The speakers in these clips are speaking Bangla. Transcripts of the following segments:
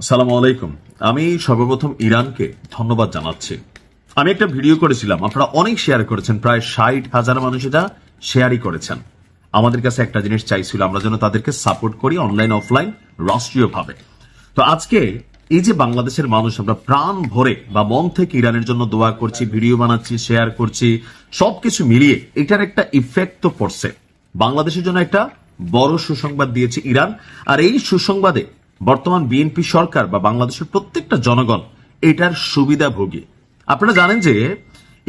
আসসালামু আলাইকুম। আমি সর্বপ্রথম ইরানকে ধন্যবাদ জানাচ্ছি। আমি একটা ভিডিও করেছিলাম, আপনারা অনেক শেয়ার করেছেন, প্রায় 60,000 মানুষ এটা শেয়ারই করেছেন। আমাদের কাছে একটা জিনিস চাইছিল, আমরা যেন তাদেরকে সাপোর্ট করি অনলাইন অফলাইন রাষ্ট্রীয়ভাবে। তো আজকে এই যে বাংলাদেশের মানুষ, আমরা প্রাণ ভরে বা মন থেকে ইরানের জন্য দোয়া করছি, ভিডিও বানাচ্ছি, শেয়ার করছি, সবকিছু মিলিয়ে এটার একটা ইফেক্ট তো পড়ছে। বাংলাদেশের জন্য একটা বড় সুসংবাদ দিয়েছে ইরান, আর এই সুসংবাদে বর্তমান বিএনপি সরকার বা বাংলাদেশের প্রত্যেকটা জনগণ এটার সুবিধাভোগী। আপনারা জানেন যে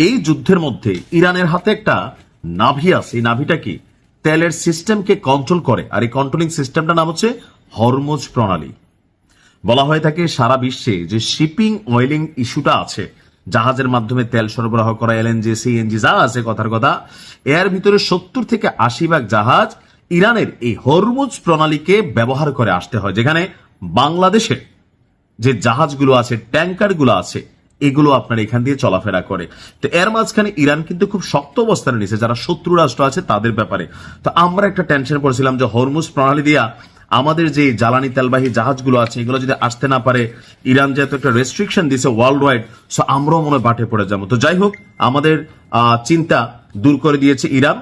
এই যুদ্ধের মধ্যে ইরানের হাতে একটা নাভি আছে। এই নাভিটা কি তেলের সিস্টেমকে কন্ট্রোল করে, আর এই কন্ট্রোলিং সিস্টেমটার নাম হচ্ছে হরমুজ প্রণালী। বলা হয়ে থাকে সারা বিশ্বে যে শিপিং অয়েলিং ইস্যুটা আছে, জাহাজের মাধ্যমে তেল সরবরাহ করা, এলএনজি সিএনজি যা আছে, কথার কথা এর ভিতরে 70 থেকে 80 ভাগ জাহাজ ইরানের এই হরমুজ প্রণালীকে ব্যবহার করে আসতে হয়, যেখানে বাংলাদেশে যে জাহাজগুলো আছে, ট্যাঙ্কারগুলো আছে, এগুলো আপনার এখান দিয়ে চলাফেরা করে। তো এর মাঝখানে ইরান কিন্তু খুব শক্ত অবস্থানে নিছে যারা শত্রু রাষ্ট্র আছে তাদের ব্যাপারে। তো আমরা একটা টেনশন পড়ছিলাম যে হরমুজ প্রণালী দিয়া আমাদের যে জ্বালানি তেলবাহী জাহাজগুলো আছে এগুলো যদি আসতে না পারে, ইরান যেহেতু একটা রেস্ট্রিকশন দিছে ওয়ার্ল্ড ওয়াইড, সো আমরাও মনে বাটে পড়ে যাবো। তো যাই হোক, আমাদের চিন্তা দূর করে দিয়েছে ইরান।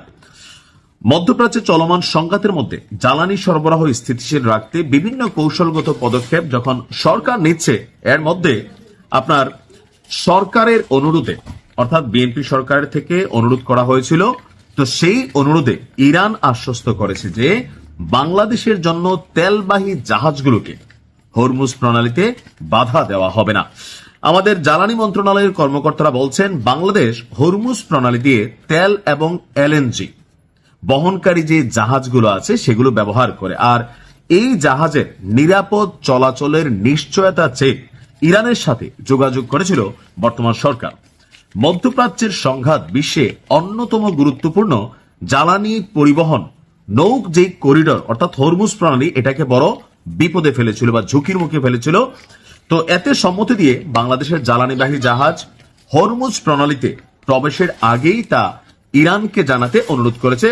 মধ্যপ্রাচ্যে চলমান সংঘাতের মধ্যে জ্বালানি সরবরাহ স্থিতিশীল রাখতে বিভিন্ন কৌশলগত পদক্ষেপ যখন সরকার নিচ্ছে, এর মধ্যে আপনার সরকারের অনুরোধে, অর্থাৎ বিএনপি সরকারের থেকে অনুরোধ করা হয়েছিল, তো সেই অনুরোধে ইরান আশ্বস্ত করেছে যে বাংলাদেশের জন্য তেলবাহী জাহাজগুলোকে হরমুজ প্রণালীতে বাধা দেওয়া হবে না। আমাদের জ্বালানি মন্ত্রণালয়ের কর্মকর্তারা বলছেন বাংলাদেশ হরমুজ প্রণালী দিয়ে তেল এবং এলএনজি বহনকারী যে জাহাজগুলো আছে সেগুলো ব্যবহার করে, আর এই জাহাজের নিরাপদ চলাচলের নিশ্চয়তা চেয়ে ইরানের সাথে যোগাযোগ করেছিল বর্তমান সরকার। মধ্যপ্রাচ্যের সংঘাত বিশ্বে অন্যতম গুরুত্বপূর্ণ জ্বালানি পরিবহন নৌক যে করিডর অর্থাৎ হরমুজ প্রণালী, এটাকে বড় বিপদে ফেলেছিল বা ঝুঁকির মুখে ফেলেছিল। তো এতে সম্মতি দিয়ে বাংলাদেশের জ্বালানিবাহী জাহাজ হরমুজ প্রণালীতে প্রবেশের আগেই তা ইরানকে জানাতে অনুরোধ করেছে।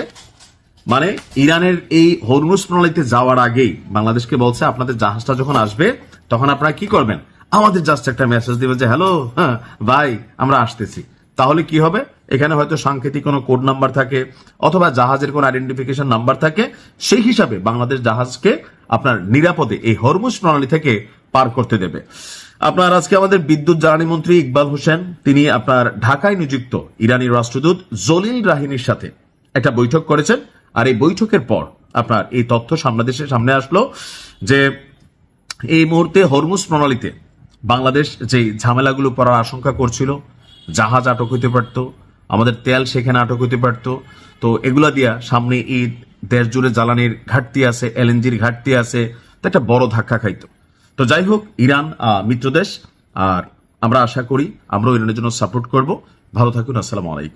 মানে ইরানের এই হরমুজ প্রণালীতে যাওয়ার আগেই বাংলাদেশকে বলছে আপনাদের জাহাজটা যখন আসবে তখন আপনারা কি করবেন, আমাদের জাস্ট একটা মেসেজ দিবেন যে হ্যালো ভাই আমরা আসতেছি। তাহলে কি হবে, এখানে হয়তো সাংকেতিক কোনো কোড নাম্বার থাকে অথবা জাহাজের কোনো আইডেন্টিফিকেশন নাম্বার থাকে, সেই হিসাবে বাংলাদেশ জাহাজকে আপনার নিরাপদে এই হরমুজ প্রণালী থেকে পার করতে দেবে। আপনার আজকে আমাদের বিদ্যুৎ জ্বালানি মন্ত্রী ইকবাল হোসেন, তিনি আপনার ঢাকায় নিযুক্ত ইরানি রাষ্ট্রদূত জলিল রাহিনীর সাথে একটা বৈঠক করেছেন। আর এই বৈঠকের পর আপনার এই তথ্য সামনে আসলো যে এই মুহূর্তে হরমুজ প্রণালীতে বাংলাদেশ যে ঝামেলাগুলো পড়ার আশঙ্কা করছিল, জাহাজ আটক হইতে পারত, আমাদের তেল সেখানে আটক হইতে পারত, তো এগুলা দিয়া সামনে এই দেশ জুড়ে জ্বালানির ঘাটতি আছে, এলএনজির ঘাটতি আছে, তো একটা বড় ধাক্কা খাইতো। তো যাই হোক, ইরান মিত্র দেশ, আর আমরা আশা করি আমরাও ইরানের জন্য সাপোর্ট করব। ভালো থাকুন, আসসালামু আলাইকুম।